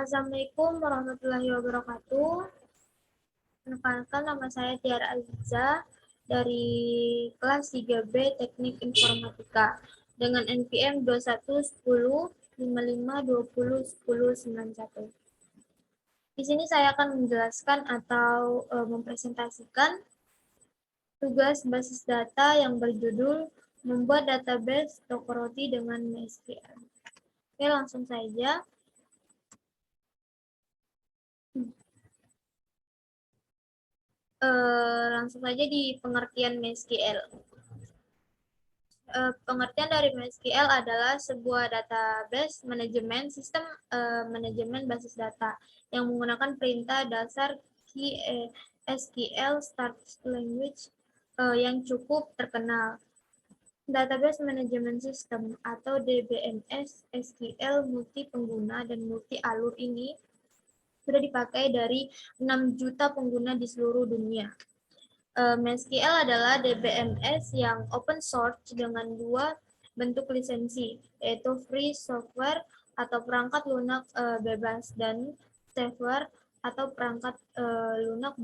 Assalamualaikum warahmatullahi wabarakatuh. Perkenalkan, nama saya Tiara Aziza dari kelas 3B Teknik Informatika dengan NPM 211055201091. Di sini saya akan menjelaskan atau mempresentasikan tugas basis data yang berjudul membuat database toko roti dengan MySQL. Oke, langsung saja. Langsung saja di pengertian MySQL. Pengertian dari MySQL adalah sebuah database manajemen sistem manajemen basis data yang menggunakan perintah dasar SQL Start Language yang cukup terkenal. Database Management System atau DBMS SQL multi pengguna dan multi alur ini sudah dipakai dari 6 juta pengguna di seluruh dunia. MySQL adalah DBMS yang open source dengan dua bentuk lisensi, yaitu free software atau perangkat lunak bebas dan shareware atau perangkat lunak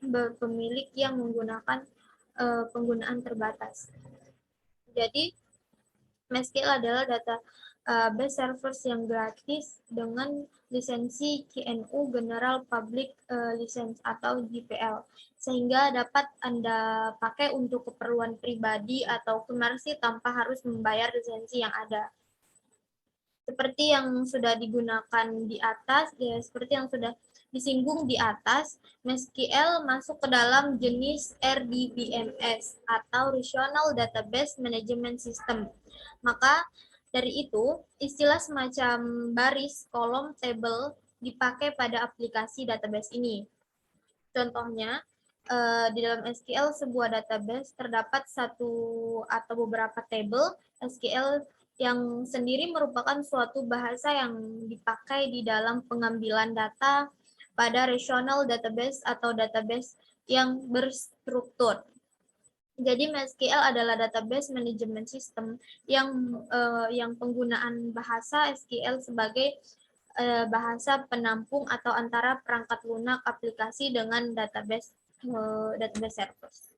berpemilik yang menggunakan penggunaan terbatas. Jadi, MySQL adalah database servers yang gratis dengan lisensi GNU General Public License atau GPL, sehingga dapat Anda pakai untuk keperluan pribadi atau komersil tanpa harus membayar lisensi yang ada. Seperti yang sudah digunakan di atas, ya, seperti yang sudah disinggung di atas, MySQL masuk ke dalam jenis RDBMS atau Relational Database Management System. Maka dari itu, istilah semacam baris, kolom, tabel dipakai pada aplikasi database ini. Contohnya, di dalam SQL sebuah database terdapat satu atau beberapa tabel SQL yang sendiri merupakan suatu bahasa yang dipakai di dalam pengambilan data pada relational database atau database yang berstruktur. Jadi MySQL adalah database management system yang penggunaan bahasa SQL sebagai bahasa penampung atau antara perangkat lunak aplikasi dengan database servers.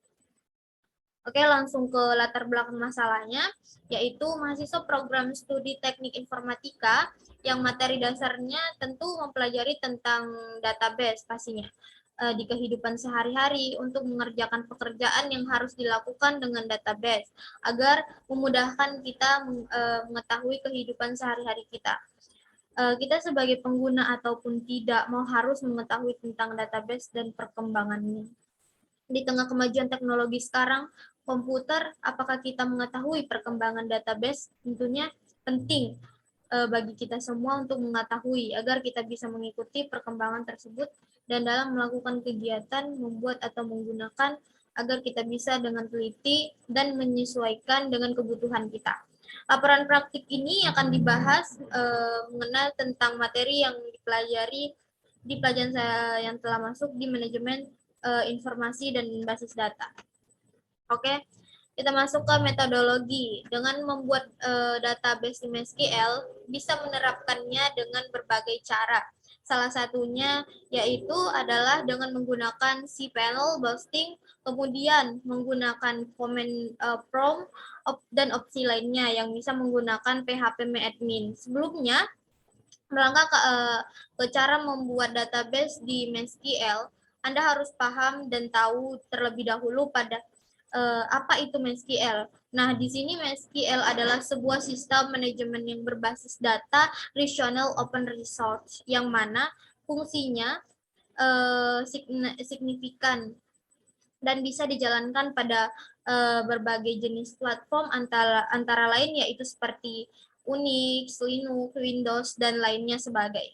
Oke, langsung ke latar belakang masalahnya, yaitu mahasiswa program studi teknik informatika yang materi dasarnya tentu mempelajari tentang database pastinya di kehidupan sehari-hari untuk mengerjakan pekerjaan yang harus dilakukan dengan database agar memudahkan kita mengetahui kehidupan sehari-hari kita. Kita sebagai pengguna ataupun tidak mau harus mengetahui tentang database dan perkembangannya. Di tengah kemajuan teknologi sekarang, komputer, apakah kita mengetahui perkembangan database? Tentunya penting bagi kita semua untuk mengetahui agar kita bisa mengikuti perkembangan tersebut dan dalam melakukan kegiatan membuat atau menggunakan agar kita bisa dengan teliti dan menyesuaikan dengan kebutuhan kita. Laporan praktik ini akan dibahas mengenal tentang materi yang dipelajari di pelajaran saya yang telah masuk di manajemen informasi dan basis data. Oke, kita masuk ke metodologi. Dengan membuat database di MySQL, bisa menerapkannya dengan berbagai cara. Salah satunya yaitu adalah dengan menggunakan cPanel boosting, kemudian menggunakan command prompt dan opsi lainnya yang bisa menggunakan phpMyAdmin. Sebelumnya, melangkah ke cara membuat database di MySQL, Anda harus paham dan tahu terlebih dahulu pada apa itu MySQL. Nah, di sini MySQL adalah sebuah sistem manajemen yang berbasis data relational open resource, yang mana fungsinya signifikan dan bisa dijalankan pada berbagai jenis platform antara lain yaitu seperti Unix, Linux, Windows, dan lainnya sebagai.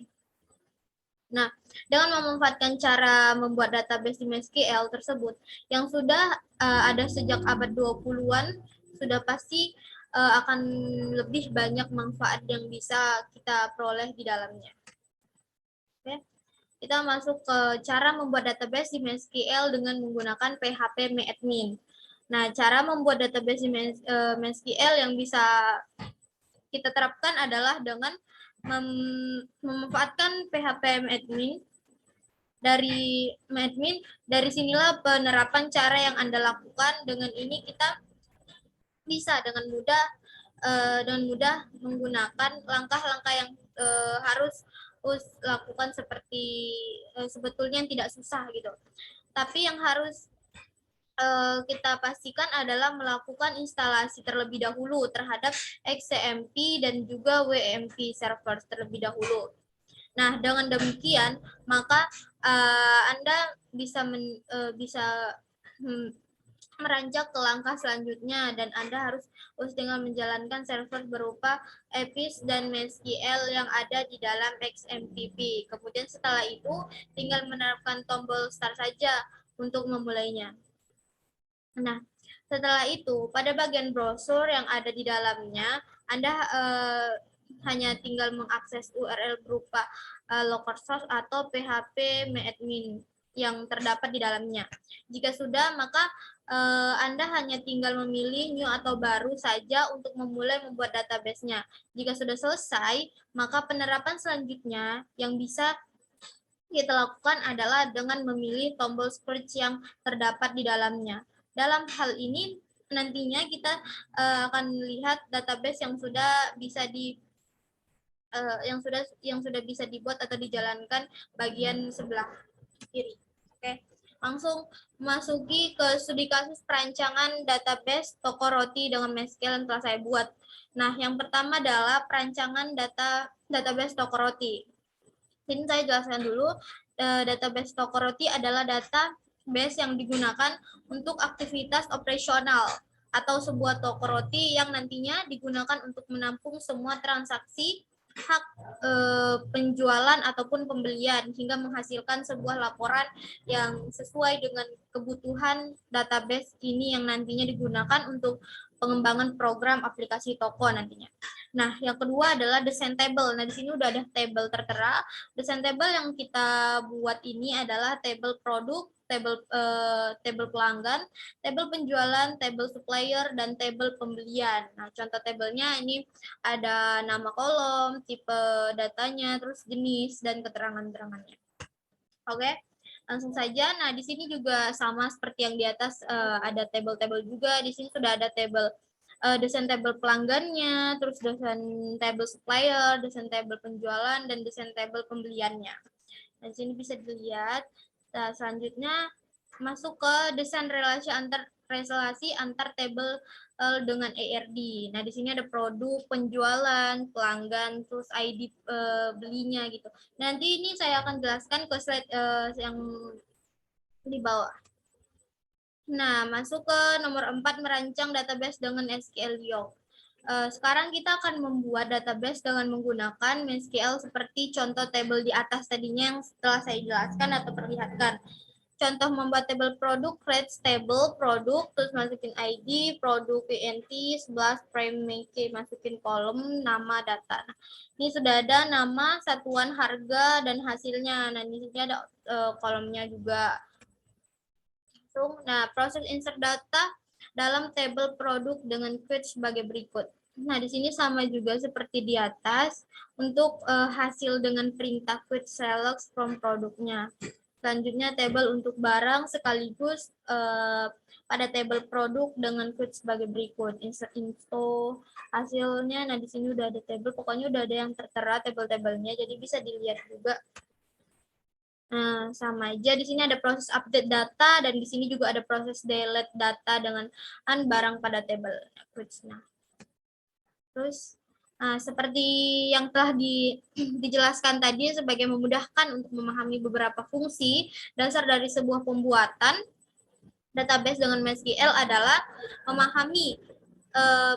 Nah, dengan memanfaatkan cara membuat database di MySQL tersebut yang sudah ada sejak abad 20-an, sudah pasti akan lebih banyak manfaat yang bisa kita peroleh di dalamnya. Oke. Kita masuk ke cara membuat database di MySQL dengan menggunakan phpMyAdmin. Nah, cara membuat database di MySQL yang bisa kita terapkan adalah dengan memanfaatkan PHP admin. Dari sinilah penerapan cara yang Anda lakukan. Dengan ini kita bisa dengan mudah menggunakan langkah-langkah yang harus lakukan, seperti sebetulnya yang tidak susah gitu. Tapi yang harus kita pastikan adalah melakukan instalasi terlebih dahulu terhadap XCMP dan juga WMP server terlebih dahulu. Nah, dengan demikian maka Anda bisa meranjak ke langkah selanjutnya, dan Anda harus dengan menjalankan server berupa EPIS dan MySQL yang ada di dalam XMPP. Kemudian setelah itu tinggal menerapkan tombol start saja untuk memulainya. Nah, setelah itu pada bagian browser yang ada di dalamnya Anda hanya tinggal mengakses URL berupa local source atau PHP admin yang terdapat di dalamnya. Jika sudah, maka Anda hanya tinggal memilih new atau baru saja untuk memulai membuat database-nya. Jika sudah selesai, maka penerapan selanjutnya yang bisa kita lakukan adalah dengan memilih tombol search yang terdapat di dalamnya. Dalam hal ini nantinya kita akan melihat database yang sudah bisa bisa dibuat atau dijalankan bagian sebelah kiri. Oke, langsung masuki ke studi kasus perancangan database toko roti dengan MySQL yang telah saya buat. Nah, yang pertama adalah perancangan database toko roti. Ini saya jelaskan dulu. Database toko roti adalah database yang digunakan untuk aktivitas operasional atau sebuah toko roti yang nantinya digunakan untuk menampung semua transaksi hak penjualan ataupun pembelian hingga menghasilkan sebuah laporan yang sesuai dengan kebutuhan database ini yang nantinya digunakan untuk pengembangan program aplikasi toko nantinya. Nah, yang kedua adalah desain table. Nah, di sini udah ada table tertera. Desain table yang kita buat ini adalah table produk, table pelanggan, table penjualan, table supplier, dan table pembelian. Nah, contoh tabelnya ini ada nama kolom, tipe datanya, terus jenis, dan keterangan-keterangannya. Oke, langsung saja. Nah, di sini juga sama seperti yang di atas, ada table-table juga. Di sini sudah ada table desain table pelanggannya, terus desain table supplier, desain table penjualan, dan desain table pembeliannya. Nah, di sini bisa dilihat. Nah, selanjutnya masuk ke desain relasi antar table dengan ARD. Nah, di sini ada produk, penjualan, pelanggan, terus ID belinya gitu. Nanti ini saya akan jelaskan ke slide yang di bawah. Nah, masuk ke nomor 4, merancang database dengan SQL Yoke. Sekarang kita akan membuat database dengan menggunakan MySQL seperti contoh table di atas tadinya yang setelah saya jelaskan atau perlihatkan. Contoh membuat table produk, create table produk, terus masukin ID, produk PNT, 11 prime key, masukin kolom, nama, data. Nah, ini sudah ada nama, satuan, harga, dan hasilnya. Nah, di sini ada kolomnya juga. Nah, proses insert data dalam table produk dengan query sebagai berikut. Nah, di sini sama juga seperti di atas untuk hasil dengan perintah query select from produknya. Selanjutnya table untuk barang sekaligus pada table produk dengan query sebagai berikut. Insert info hasilnya. Nah, di sini udah ada table, pokoknya udah ada yang tertera table-tablenya, jadi bisa dilihat juga. Nah, sama aja di sini ada proses update data dan di sini juga ada proses delete data dengan barang pada table. Nah, terus seperti yang telah dijelaskan tadi, sebagai memudahkan untuk memahami beberapa fungsi dasar dari sebuah pembuatan database dengan MySQL adalah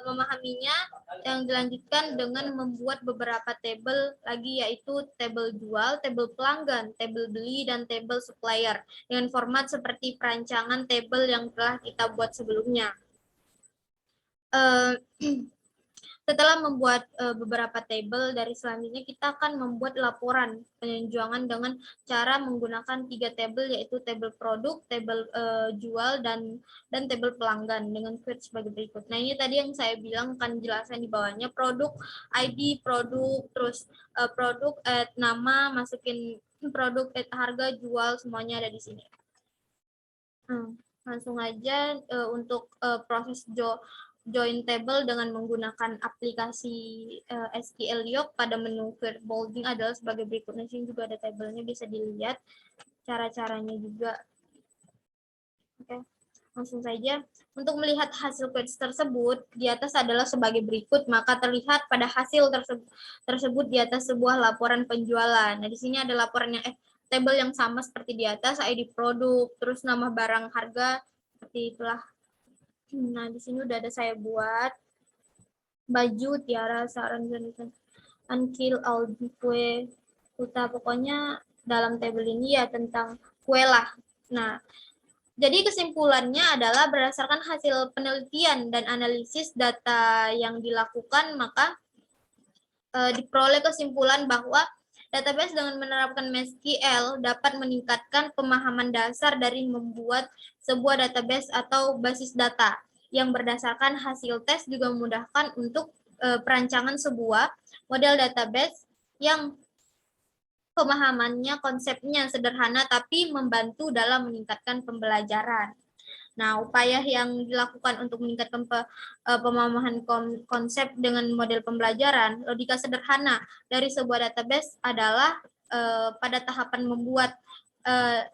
memahaminya yang dilanjutkan dengan membuat beberapa table lagi, yaitu table jual, table pelanggan, table beli, dan table supplier dengan format seperti perancangan table yang telah kita buat sebelumnya. Setelah membuat beberapa table, dari selanjutnya kita akan membuat laporan penjualan dengan cara menggunakan 3 table, yaitu table produk, table jual, dan table pelanggan dengan query sebagai berikut. Nah, ini tadi yang saya bilang kan jelasan di bawahnya, produk ID produk, terus produk nama, masukin produk harga jual, semuanya ada di sini. Langsung aja untuk proses join table dengan menggunakan aplikasi SQL Yoke pada menu query bolding adalah sebagai berikut. Nah, sini juga ada tabelnya, bisa dilihat cara-caranya juga. Oke, langsung saja. Untuk melihat hasil query tersebut, di atas adalah sebagai berikut, maka terlihat pada hasil tersebut di atas sebuah laporan penjualan. Nah, di sini ada laporan yang table yang sama seperti di atas, ID produk, terus nama barang, harga, seperti itulah. Nah, di sini udah ada saya buat baju, tiara, saran, unkill, aldi, kue, kuta, pokoknya dalam tabel ini ya tentang kue lah. Nah, jadi kesimpulannya adalah berdasarkan hasil penelitian dan analisis data yang dilakukan, maka diperoleh kesimpulan bahwa database dengan menerapkan MySQL dapat meningkatkan pemahaman dasar dari membuat sebuah database atau basis data yang berdasarkan hasil tes, juga memudahkan untuk perancangan sebuah model database yang pemahamannya, konsepnya sederhana tapi membantu dalam meningkatkan pembelajaran. Nah, upaya yang dilakukan untuk meningkatkan pemahaman konsep dengan model pembelajaran, logika sederhana dari sebuah database adalah pada tahapan membuat,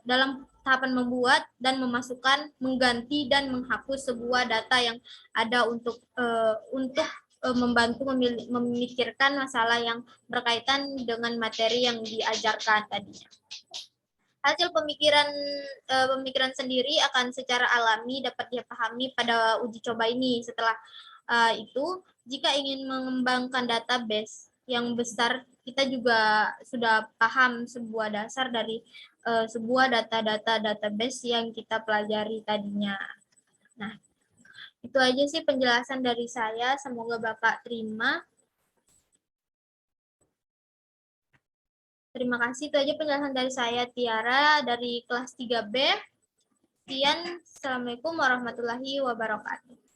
dalam tahapan membuat dan memasukkan, mengganti dan menghapus sebuah data yang ada untuk membantu memikirkan masalah yang berkaitan dengan materi yang diajarkan tadinya. Hasil pemikiran sendiri akan secara alami dapat dipahami pada uji coba ini. Setelah itu, jika ingin mengembangkan database yang besar, kita juga sudah paham sebuah dasar dari sebuah database yang kita pelajari tadinya. Nah, itu aja sih penjelasan dari saya. Semoga Bapak terima. Terima kasih. Itu aja penjelasan dari saya, Tiara, dari kelas 3B. Sekian, Assalamualaikum warahmatullahi wabarakatuh.